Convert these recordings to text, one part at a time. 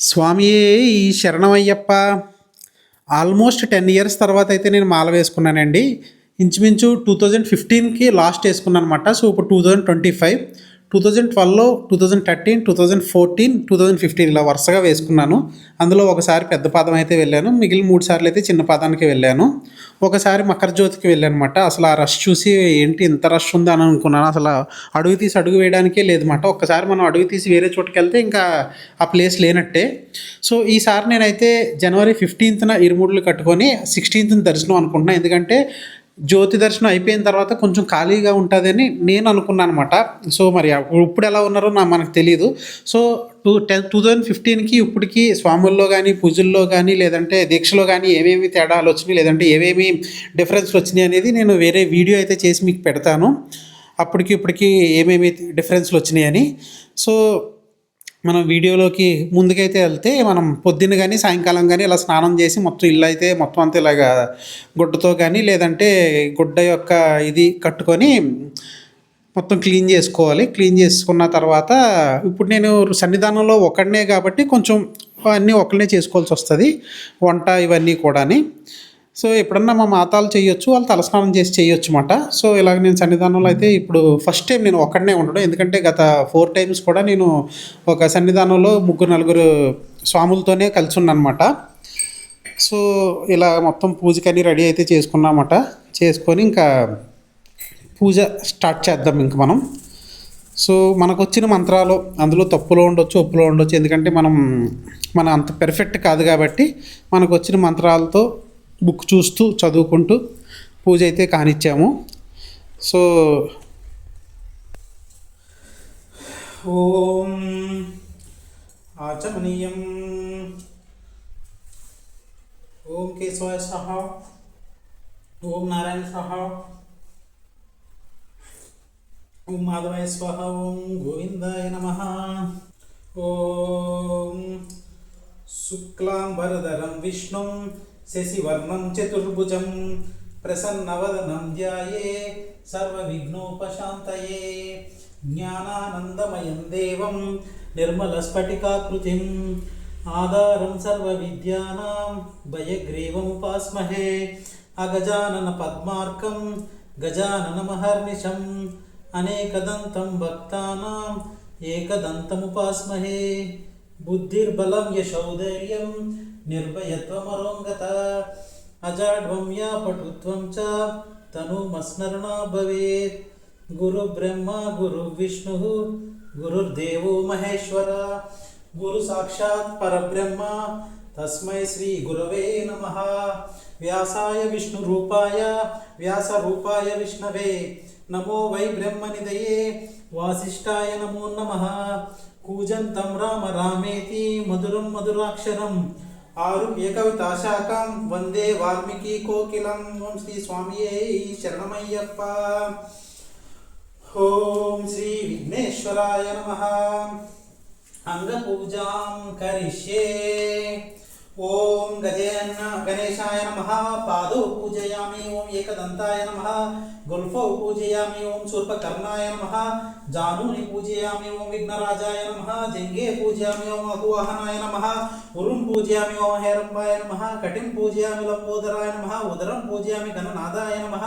స్వామియే ఈ శరణమయ్యప్ప. ఆల్మోస్ట్ 10 ఇయర్స్ తర్వాత అయితే నేను మాల వేసుకున్నానండి. ఇంచుమించు 2015కి లాస్ట్ వేసుకున్నాను అనమాట. సో ఇప్పుడు 2025, 2012లో, 2013, 2014, 2015 ఇలా వరుసగా వేసుకున్నాను. అందులో ఒకసారి పెద్ద పాదం అయితే వెళ్ళాను, మిగిలిన 3 సార్లు అయితే చిన్న పాదానికి వెళ్ళాను. ఒకసారి మకర జ్యోతికి వెళ్ళాను అనమాట. అసలు ఆ రష్ చూసి ఏంటి ఇంత రష్ ఉందా అని అనుకున్నాను. అసలు అడుగు తీసి అడుగు వేయడానికే లేదన్నమాట. ఒక్కసారి మనం అడుగు తీసి వేరే చోటుకి వెళ్తే ఇంకా ఆ ప్లేస్ లేనట్టే. సో ఈసారి నేనైతే జనవరి 15న ఇరుముడులు కట్టుకొని 16న దర్శనం అనుకుంటున్నాను. ఎందుకంటే జ్యోతి దర్శనం అయిపోయిన తర్వాత కొంచెం ఖాళీగా ఉంటుందని నేను అనుకున్నాను అనమాట. సో మరి ఇప్పుడు ఎలా ఉన్నారో మనకు తెలియదు. సో 2015కి ఇప్పటికి స్వాముల్లో కానీ, పూజల్లో కానీ, లేదంటే దీక్షలో కానీ ఏమేమి తేడాలు వచ్చినాయి, లేదంటే ఏమేమి డిఫరెన్స్లు వచ్చినాయి అనేది నేను వేరే వీడియో అయితే చేసి మీకు పెడతాను. అప్పటికి ఇప్పటికి ఏమేమి డిఫరెన్స్లు వచ్చినాయని. సో మనం వీడియోలోకి ముందుకైతే వెళ్తే, మనం పొద్దున్న కానీ సాయంకాలం కానీ ఇలా స్నానం చేసి మొత్తం ఇల్లు అయితే మొత్తం అంతా ఇలాగా గుడ్డతో కానీ, లేదంటే గుడ్డ యొక్క ఇది కట్టుకొని మొత్తం క్లీన్ చేసుకోవాలి. క్లీన్ చేసుకున్న తర్వాత ఇప్పుడు నేను సన్నిధానంలో ఒకడినే కాబట్టి కొంచెం అన్నీ ఒకరినే చేసుకోవాల్సి వస్తుంది, వంట ఇవన్నీ కూడాని. సో ఎప్పుడన్నా మా మాతాలు చేయొచ్చు, వాళ్ళు తలస్నానం చేసి చేయొచ్చు అన్నమాట. సో ఇలాగ నేను సన్నిధానంలో అయితే ఇప్పుడు ఫస్ట్ టైం నేను ఒక్కడనే ఉండడం. ఎందుకంటే గత 4 టైమ్స్ కూడా నేను ఒక సన్నిధానంలో 3-4 స్వాములతోనే కలిసి ఉన్నానమాట. సో ఇలా మొత్తం పూజకని రెడీ అయితే చేసుకున్నామట. చేసుకొని ఇంకా పూజ స్టార్ట్ చేద్దాం ఇంక మనం. సో మనకు వచ్చిన మంత్రాలు అందులో తప్పులో ఉండొచ్చు, ఒప్పులో ఉండొచ్చు. ఎందుకంటే మన అంత పెర్ఫెక్ట్ కాదు కాబట్టి మనకు వచ్చిన మంత్రాలతో బుక్ చూస్తూ చదువుకుంటూ పూజ అయితే కానిచ్చాము. సో ఓం ఆచమనీయం, ఓం కేశవాయ స్వాహ, ఓం నారాయణ స్వాహ, ఓం మాధవాయ స్వాహ, ఓం గోవిందాయ నమః. ఓం శుక్లాంబరధరం విష్ణుం శశివర్ణం చతుర్భుజం ప్రసన్నవదనం ధ్యాయే సర్వవిఘ్నోపశాంతయే జ్ఞానానందమయం దేవం నిర్మలస్ఫటికాకృతిం ఆధారం సర్వవిద్యానాం భయగ్రీవముపాస్మహే అగజానన పద్మార్కం గజాననమహర్నిశం అనేకదంతం భక్తానాం ఏకదంతముపాస్మహే బుద్ధిర్బలం యశౌధైర్యం నిర్భయత్వమరోంగత అజాడ్వం యా పటుత్వం చ తనుమస్మరణా భవేత్. గురు బ్రహ్మ గురు విష్ణు గురుర్దేవో మహేశ్వర గురు సాక్షాత్ పరబ్రహ్మ తస్మై శ్రీ గురవే నమః. వ్యాసాయ విష్ణు రూపాయ వ్యాస రూపాయ విష్ణవే నమో వై బ్రహ్మనిదయే వాసిష్ఠాయ నమో నమః. కూజంతం రామ రామేతి మధురం మధురాక్షరం ఆరుహ్య కవితాశాఖం వందే వాల్మీకి కోకిలం. ఓం శ్రీ స్వామియే శరణమయ్యప్ప. ఓం శ్రీ విఘ్నేశ్వరాయ నమః. అంగపూజాం కరిష్యే. ఓం గణేశాయ నమః. పాదౌ పూజయామి. ఓం ఏకదంతాయ నమః. గుల్ఫౌ పూజయామి. ఓం శూర్పకర్ణాయ నమః. జానూని పూజయామి. ఓం విఘ్నరాజాయ నమః. జంగే పూజయామి. ఓం అకువాహనాయ నమః. ఉరుం పూజయామి. ఓం హేరంబాయ నమః. కటిం పూజయామి. లంబోదరాయ నమః. ఉదరం పూజయామి. గణనాదాయ నమః.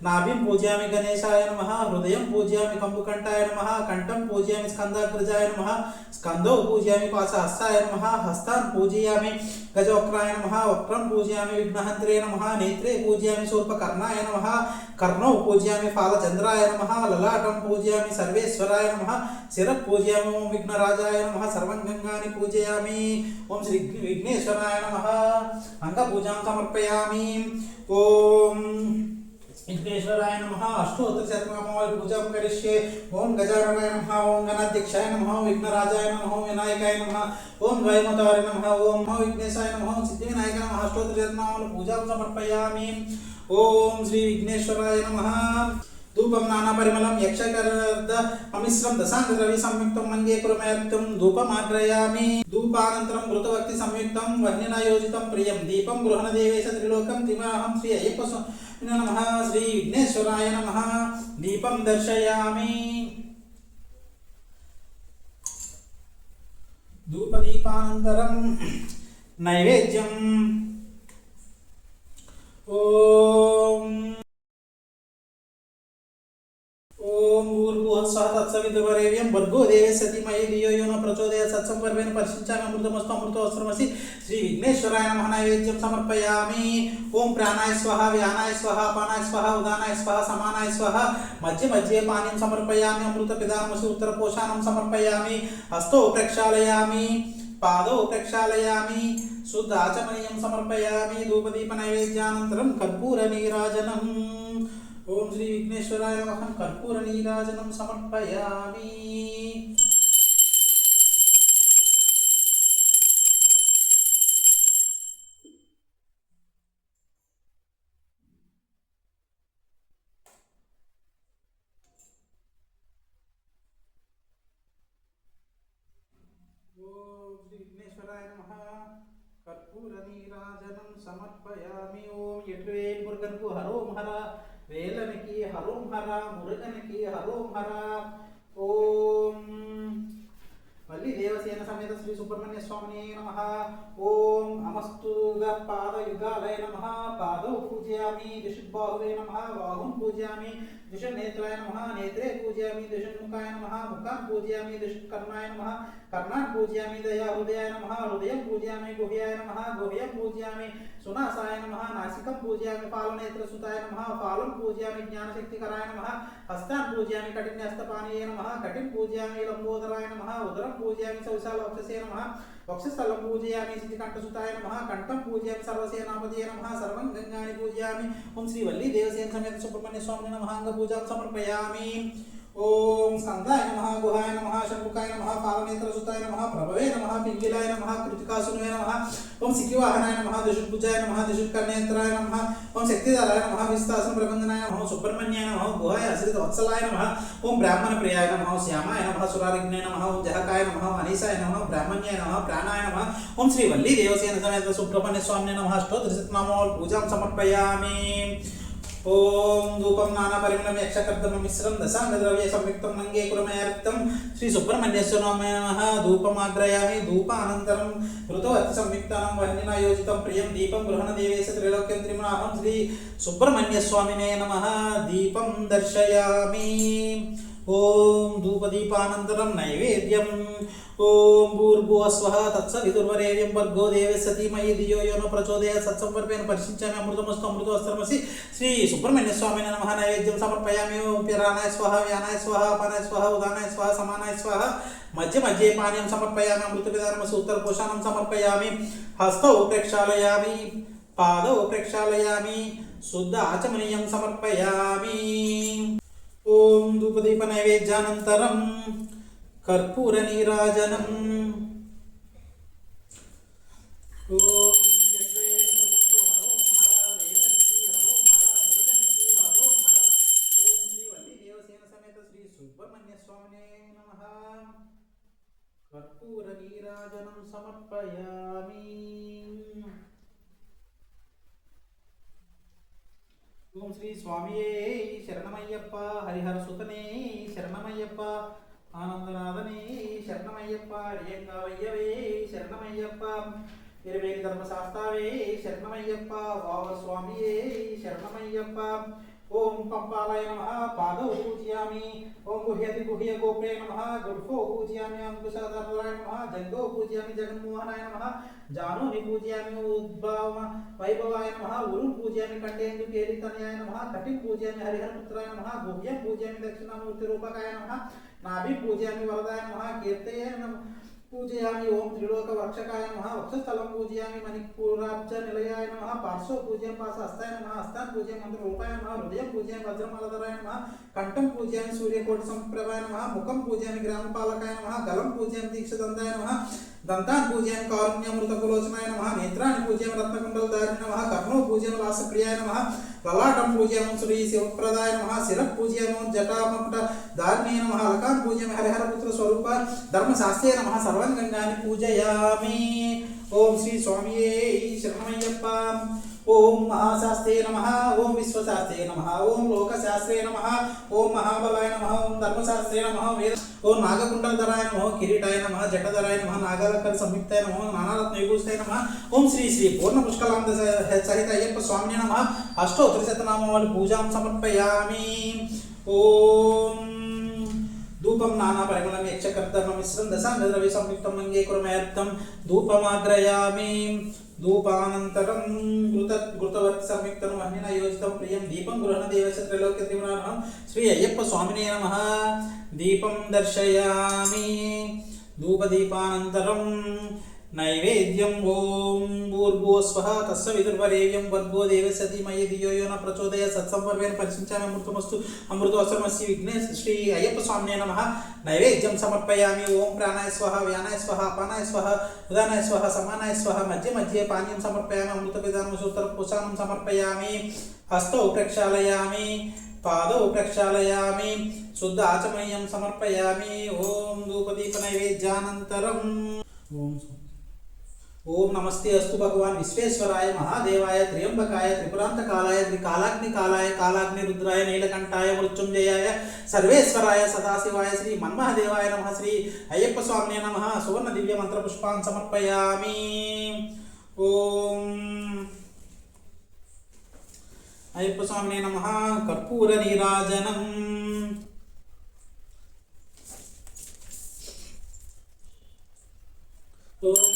నాభిం పూజయామి. గణేశాయ నమః. హృదయం పూజయామి. కంబుకంఠాయ నమః. కంఠం పూజయామి. స్కందాగ్రజాయ నమః. స్కందౌ పూజయామి. పాశహస్తాయ నమః. హస్తాన్ పూజయామి. గజవక్రాయ నమః. వక్రం పూజయామి. విఘ్నహంత్రే నమః. నేత్రే పూజయామి. శూర్పకర్ణాయ నమః. కర్ణౌ పూజయామి. ఫాలచంద్రాయ నమః. లలాటం పూజయామి. సర్వేశ్వరాయ నమః. శిరః పూజయామి. ఓం విఘ్నరాజాయ నమః. సర్వంగంగాని పూజయామి. ఓం శ్రీ విఘ్నేశ్వరాయ నమః. అంగపూజాం సమర్పయామి. ఓం విఘ్నేశ్వరాయ నమః. అష్టోత్తరశతనామావళి పూజాం కరిష్యే. ఓం గజాననాయ నమః. ఓం గణాధ్యక్షాయ నమః. ఓం విఘ్నరాజాయ నమః. ఓం వినాయకాయ నమః. ఓం ద్వైమతాయ నమః. ఓం విఘ్నేశాయ నమః. సిద్ధివినాయక నమః. అష్టోత్తరశతనామావళి పూజాం సమర్పయామి. ఓం శ్రీ విఘ్నేశ్వరాయ నమః. ధూపం నానా పరిమళం యక్షకర్ద అమిశ్రం దశాంగద్రవ్య సంయుక్తం మంగే కురమేర్కం ధూపమాగ్రయామి. ధూపానంతరం మృతభక్తి సంయుక్తం వర్ణినా యోజితం ప్రియం దీపం గృహణ దేవేశ త్రిలోకం త్రిమాహం శ్రీ అయ్యప్ప నమః. శ్రీ విఘ్నేశ్వరాయ నమః. దీపం దర్శయామి. ధూపదీపానంతరం నైవేద్యం. ఓం ఓం భూర్భువస్వః తత్సవితుర్వరేణ్యం భర్గో దేవస్య ధీమహి ధియో యో నః ప్రచోదయాత్. సత్సంపర్వేణ పరిశించామి అమృతమస్తు అమృతోస్త్రమసి. శ్రీ విఘ్నేశ్వరాయ నమః. నైవేద్యం సమర్పయామి. ఓం ప్రాణాయ స్వః వ్యానాయ స్వః అపానాయ స్వః ఉదానాయ స్వః సమానాయ స్వః. మధ్య మధ్యే పానీయం సమర్పయామి. అమృత పిదామసి ఉత్తరపోషాణం సమర్పయామి. హస్తో ప్రక్షాళయామి, పాదౌ ప్రక్షాళయామి, శుద్ధాచమనీయం సమర్పయామి. ధూపదీప నైవేద్యానంతరం కర్పూర నీరాజనం. ఓం శ్రీ విఘ్నేశ్వరాయ నమః. కర్పూర నీరాజనం సమర్పయామి. ఓం శ్రీ విఘ్నేశ్వరాయ నమః. కర్పూర నీరాజనం సమర్పయామి. ఓం ఎటువేల్ మురుగన్కు హరోం హర, వేలనికి హరోం హర, మురుగనికి హరోం హర. ఓం మళ్ళీ దేవసేన సమేత శ్రీ సుబ్రహ్మణ్య స్వామినే నమః. ఓం అమస్తుగ పాదయుగాలయ నమః. పాదౌ పూజయామి. దిశుబాహువే నమః. బాహుం పూజయామి. దిశనేత్రాయ నమః. నేత్రే పూజయామి. దిశన్ముఖాయ నమః. ముఖాన్ పూజయామి. దిశకర్ణాయ నమః. కర్ణాన్ పూజయామి. దయా హృదయాయ నమః. హృదయం పూజయామి. గుహ్యాయ నమః. గుహ్యం పూజయామి. సునాసాయ నమః. నాసికం పూజయామి. పాలనేత్రసుతాయ నమః. పాలం పూజయామి. జ్ఞానశక్తికరాయ నమః. హస్తాన్ పూజయామి. కఠిన్యస్తపానీయ నమః. కఠిన్ పూజయామి. లంబోదరాయ నమః. ఉదరం పూజయామి. సవిశాల వక్షసే నమః. వక్షస్థలం పూజయామి. సిద్ధికంఠసుతాయ నమః. కంఠం పూజయామి. సర్వసేనాపతియే నమః. సర్వం గంగాని పూజయామి. ఓం శ్రీ వల్లి దేవసేన సమేత సుబ్రహ్మణ్య స్వామిని నమః. అంగ పూజాం సమర్పయామి. ఓం స్కందాయ నమః. గుహాయ నమః. షణ్ముఖాయ నమః. పాలనేత్రసుతాయ నమః. ప్రభవే నమః. పింగిలాయ నమః. కృతికాసునే నమః. ఓం సికివాహనాయ నమః. దిశుభుజాయ నమః. దిశుకర్ణేత్రాయ నమః. ఓం శక్తిధరాయ నమః. విస్తాసన ప్రబంధనాయ నమః. సుబ్రహ్మణ్యాయ నమః. గుహాయ అశ్రిత వత్సలాయ నమః. ఓం బ్రాహ్మణ ప్రియాయ నమః. శ్యామాయ నమః. సురారిజ్ఞాయ నమః. ఓం జహకాయ నమః. అనీసాయ నమః. బ్రాహ్మణ్యాయ నమః. ప్రాణాయ నమః. ఓం శ్రీ వల్లి దేవసేన సమేత సుబ్రహ్మణ్య స్వామినే నమః. అష్టోత్తరశతనామావళి పూజాం సమర్పయామి. ఓం ధూపం నానా పరిమళం యక్షకర్దమ మిశ్రం దశాంగద్రవ్య సంయుక్తం మంగే కురమయార్పితం. శ్రీ సుబ్రహ్మణ్యేశ్వరాయ నమః. ధూపమాగ్రయామి. ధూపానంతరం ఋతవతి సంయుక్తానం వహ్నినా యోజితం ప్రియం దీపం గృహణ దేవేశ త్రైలోక్యం త్రిమణాహం. శ్రీ సుబ్రహ్మణ్య స్వామినే నమః. దీపం దర్శయామి. ఓం ధూపదీపానంతరం నైవేద్యం. ఓం భూర్భువస్వః తత్సవితుర్వరేణ్యం భర్గో దేవస్య ధీమహి ధియో యో నః ప్రచోదయాత్. సత్సంపర్వేణ పరిశించామి అమృతమస్తు అమృతోస్త్రమసి. శ్రీ సుబ్రహ్మణ్య స్వామినే నమః. నైవేద్యం సమర్పయామి. ఓం ప్రాణాయ స్వః వ్యానాయ స్వః అపానాయ స్వః ఉదానాయ స్వః సమానాయ స్వః. మధ్య మధ్యే పానీయం సమర్పయామి. అమృత పిదామసి ఉత్తరపోషాణం సమర్పయామి. హస్తౌ ప్రక్షాళయామి. పాదౌ ప్రక్షాళయామి. శుద్ధ ఆచమనీయం సమర్పయామి. ఓం ధూపదీప నైవేద్యానంతరం కర్పూర నీరాజనం. ఓం యజ్వేన మురుగన్కు హరోం హర, వేలనికి హరోం హర, మురుగనికి హరోం హర. ఓం శ్రీ వల్లి దేవసేన సమేత శ్రీ సుబ్రహ్మణ్య స్వామినే నమః. కర్పూర నీరాజనం సమర్పయామి. ఓం శ్రీ స్వామియే శరణమయ్యప్ప. హరిహర సుతనే శరణమయ్యప్ప. ఆనందనాథనే శరణమయ్యప్ప. అడియంగావయ్యవే శరణమయ్యప్ప. ఇరవేలి ధర్మశాస్త్రావే శరణమయ్యప్ప. వావ స్వామియే శరణమయ్యప్ప. ఓం పంపాలయ నమః. పాదౌ పూజయామి. ఓం గుహ్యతి గుహ్య గోప్రే నమః. గుర్ఫో పూజయామి. అంకుశధరాయ నమః. జంగో పూజయామి. జగన్మోహనాయ నమః. జానోని పూజయామి. ఉద్భవ వైభవాయ నమః. ఉరుం పూజయామి. కంఠేందు కేలితనయాయ నమః. కటిం పూజయామి. హరిహరపుత్రాయ నమః. గుహ్యం పూజయామి. దక్షిణామూర్తి రూపకాయ నమః. నాభి పూజయామి. వరదాయ నమః. కీర్తయ నమః పూజయామి. ఓం త్రిలోక వక్షకాయ నమః. వక్షస్థలం పూజయామి. మణిపూరాబ్జ నిలయాయ నమః. పార్శ్వ పూజయం. పాస హస్తాయ నమః. హస్తాన్ పూజయం. మంత్ర రూపాయ నమః. హృదయం పూజయామి. వజ్రమాలధరాయ నమః. కంఠం పూజయామి. సూర్యకోటి సంప్రభాయ నమః. ముఖం పూజయామి. గ్రామపాలకాయ నమః. గలం పూజయామి. దీక్షదంతాయ నమః. దంతాన్ పూజయామి. కారుణ్యామృత కులోచనాయ నమః. నేత్రాన్ని పూజయామి. రత్నకుండలధారిణి నమః. కర్ణో పూజయామి. లాసప్రియాయ నమః. లలాటం పూజయామి. శ్రీ శివప్రదాయ నమః. శిర పూజయామి. జటాముకుట ధారిణే నమః. అలకాన్ పూజయామి. హరిహరపుత్ర స్వరూప ధర్మశాస్త్రే నమః. సర్వంగంగాని పూజయామి. ఓం శ్రీ స్వామియే శరణమయ్యప్ప. ఓం మహాశాస్త్రే నమః, ఓం విశ్వశాస్త్రే నమః, ఓం లోకశాస్త్రే నమః, ఓం మహాబలాయ నమః, ఓం ధర్మశాస్త్రే నమః, ఓం నాగకుండలధరాయ నమః, కిరీటాయ నమః, జటధరాయ నమః, నాగాలంకర సంయుక్తాయ నమః, నానారత్న విభూషితాయ నమః, ఓం శ్రీ శ్రీ పూర్ణ పుష్కలాంత సహిత అయ్యప్ప స్వామినే నమః. అష్టోత్తరశతనామావళి పూజాం సమర్పయామి. ఓం ధూపం నానా పరిమళం యక్షకర్ధర్మ మిశ్రం దశాంగద్రవ్య సంయుక్తం అంగీకురమేర్థం ధూపమాగ్రయామి. ధూపానంతరం ఘృతవత్ సంయుక్తం వహ్నిన యోజితం ప్రియం దీపం గృహణ దేవస్య త్రైలోక్య త్రిపురాణం శ్రీ అయ్యప్ప స్వామినే నమః. దీపం దర్శయామి. ధూపదీపానంతరం నైవేద్యం. ఓం భూర్భువస్వః తస్య విదుర్వరేణ్యం భర్గో దేవస్య ధీమహి ధియో యో న ప్రచోదయాత్ సత్సంపర్వేణ పరిశించామి అమృతమస్తు అమృతోऽస్మి విఘ్నేశ శ్రీ అయ్యప్ప స్వామినే నమః. నైవేద్యం సమర్పయామి. ఓం ప్రాణాయ స్వః వ్యానాయ స్వః అపానాయ స్వః ఉదానాయ స్వః సమానాయ స్వః మధ్య మధ్య పానీయం సమర్పయామి. అమృతపిదానం సూత్రపుషానం సమర్పయామి. హస్తౌ ప్రక్షాళయామి. పాదౌ ప్రక్షాళయామి. శుద్ధ ఆచమనీయం సమర్పయామి. ఓం ధూపదీప నైవేద్యానంతరం ఓం నమస్తే అస్తు భగవాన్ విశ్వేశ్వరాయ మహాదేవాయ త్ర్యంబకాయ త్రిపురాంతకాలాయ త్రికాలాగ్నికాలాయ కాలాగ్నిరుద్రాయ నీలకంఠాయ మృత్యుంజయాయ సర్వేశ్వరాయ సదాశివాయ శ్రీ మన్మహదేవాయ నమః. శ్రీ అయ్యప్ప స్వామినే నమః. సువర్ణ దివ్య మంత్ర పుష్పాన్ సమర్పయామి. ఓం అయ్యప్ప స్వామినే నమః. కర్పూర నీరాజనం. ఓం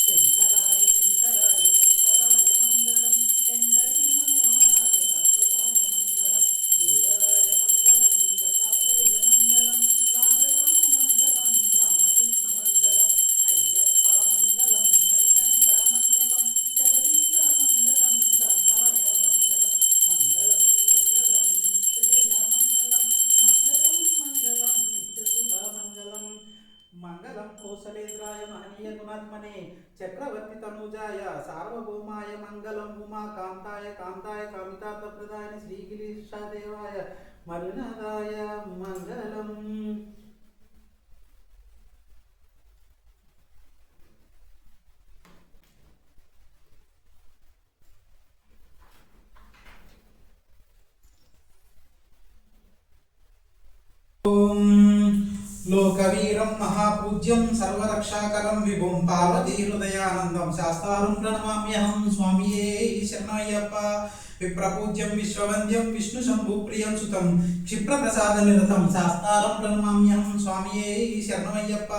శంకరాయ శంకరాయ శంకరాయ మంగళం. శంకరీ మనోహరాయ శాశ్వతాయ మంగళం. గురువరాయ మంగళం. దత్తాత్రేయ మంగళం. రాజరామ మంగళం. రామకృష్ణ మంగళం. అయ్యప్ప మంగళం. మణికంఠ మంగళం. జగదీశ మంగళం. దాతాయ మంగళం. మంగళం మంగళం నిత్యజయ మంగళం. మంగళం మంగళం నిత్యశుభ మంగళం. మంగళం కౌసలేంద్రాయ మహనీయ గుణాత్మనే చక్రవర్తి తనూజాయ సార్వభౌమాయ మంగళం. ఉమా కాంతాయ కాంతాయ కామితార్థప్రదాయ శ్రీగిరీశాదేవాయ మరునాదాయ మంగళం. ఓం లోకవీరం మహాపూజ్యం సర్వరక్షాకరం విభుం పార్వతీ హృదయానందం శాస్తారం ప్రణమామ్యహం. స్వామియే శరణయ్యప్ప. విప్రపూజ్యం విశ్వవంద్యం విష్ణు శంభు ప్రియం సుతం క్షిప్రప్రసాద నిరతం శాస్తారం ప్రణమామ్యహం. స్వామియే శరణమయ్యప్ప.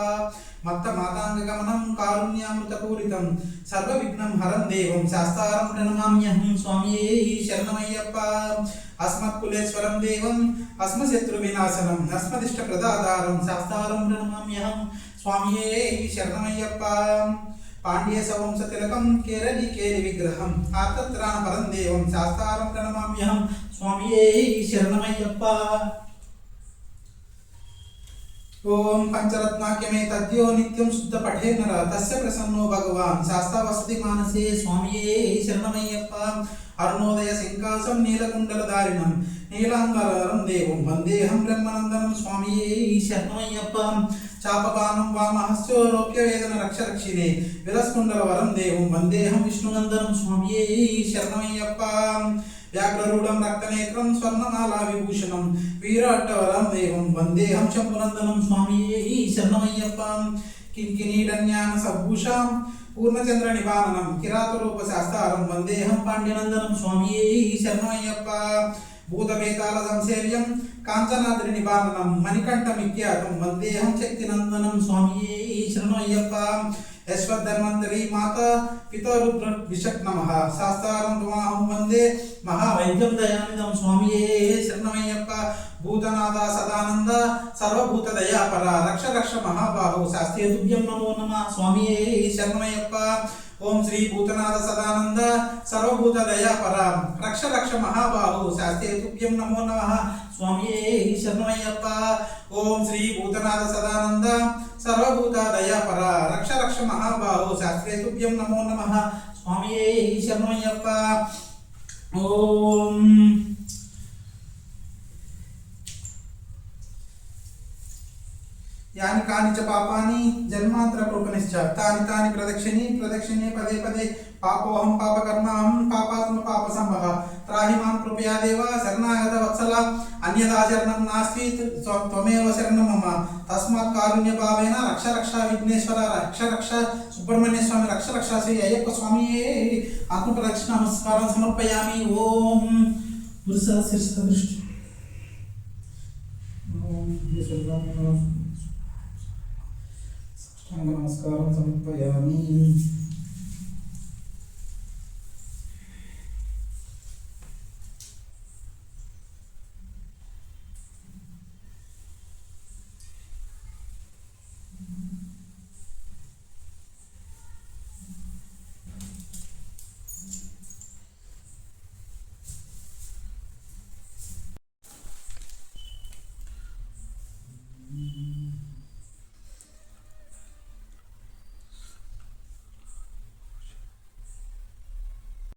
మత్త మాతాంగగమనం కారుణ్యామృతపూరితం సర్వవిఘ్నం హరం దేవం శాస్తారం ప్రణమామ్యహం. స్వామియే శరణమయ్యప్ప. అస్మత్కులేశ్వరం దేవం అస్మశత్రు వినాశనం అస్మదిష్ట ప్రదాధారం శాస్తారం ప్రణమామ్యహం. స్వామియే శరణమయ్యప్ప. పాండ్య సవంశ తిలకం కేరళి కేలి విగ్రహం ఆర్తత్రాణ పరం దేవం శాస్తారం ప్రణమామ్యహం. స్వామియే శరణమయ్యప్ప. ఓం పంచరత్నాఖ్యమే తద్యో నిత్యం శుద్ధ పఠే నర తస్య ప్రసన్నో భగవాన్ శాస్తా వసతి మానసే. స్వామియే శరణమయ్యప్ప. అరుణోదయ సింకాసం నీలకుండలధారిణం నీలాంబరం దేవం వందేహం బ్రహ్మనందనం. స్వామియే శరణమయ్యప్ప. చాపపానం వామహస్యో రోప్యవేదన రక్షరక్షిణే విలస్కుండలవరం దేవం వందేహం విష్ణునందనం. స్వామియే శరణమయ్యప్ప. వ్యాఘ్రరూఢం రక్తనేత్రం స్వర్ణమాలా విభూషణం వీరాట్టవరం దేవం వందేహం శంభునందనం. స్వామియే శరణమయ్యప్ప. కింకినీడన్యాన సభూషాం పూర్ణచంద్ర నివారణం కిరాతరూప శాస్త్రం వందేహం పాండ్యనందనం. స్వామియే శరణమయ్యప్ప. భూతవేతాల సంసేవ్యం కాంచనాద్రి నివారణం మణికంఠమిఖ్యాతం వందేహం శక్తినందనం. స్వామియే శరణమయ్యప్ప. యశ్వద్ధన్వంతరి మాత పితరుద్ర విషక్ నమః శాస్త్రం తుమాహం వందే మహావైద్యం దయానిదం. స్వామియే శరణమయ్యప్ప. భూతనాథ సదానంద సర్వభూత దయాపర రక్ష రక్ష మహాబాహు శాస్త్రీయ తుభ్యం నమో నమః. స్వామియే శరణమయ్యప్ప. ఓం శ్రీ భూతనాథ సదానంద సర్వభూత దయాపర రక్ష రక్ష మహాబాహు శాస్త్రీయ తుభ్యం నమో నమః. స్వామియే శరణమయ్యప్ప. ఓం శ్రీ భూతనాథ సదానంద సర్వభూత దయాపర రక్ష రక్ష మహాబాహు శాస్త్రీయ తుభ్యం నమో నమః. స్వామియే శరణమయ్యప్ప. ఓం యాని కాని చ పాపాని జన్మాంతర కృపనిశ్చ తాని తాని ప్రదక్షిణే పదే పదే పాపోహం పాపకర్మాహం పాపాత్మ పాప సంభవ త్రాహి మాం కృపయా దేవ శరణాగత వత్సల అన్యదాచరణం నాస్తి త్వమేవ శరణం మమ తస్మాత్ కారుణ్య భావేన రక్ష రక్ష విఘ్నేశ్వర రక్ష రక్ష సుబ్రహ్మణ్య స్వామి రక్ష రక్ష శ్రీ అయ్యప్ప స్వామి ఆత్మప్రదక్షిణ నమస్కారం సమర్పయామి. ఓం పురుష శిరస దృష్టి నమస్కారం సమర్పయామి.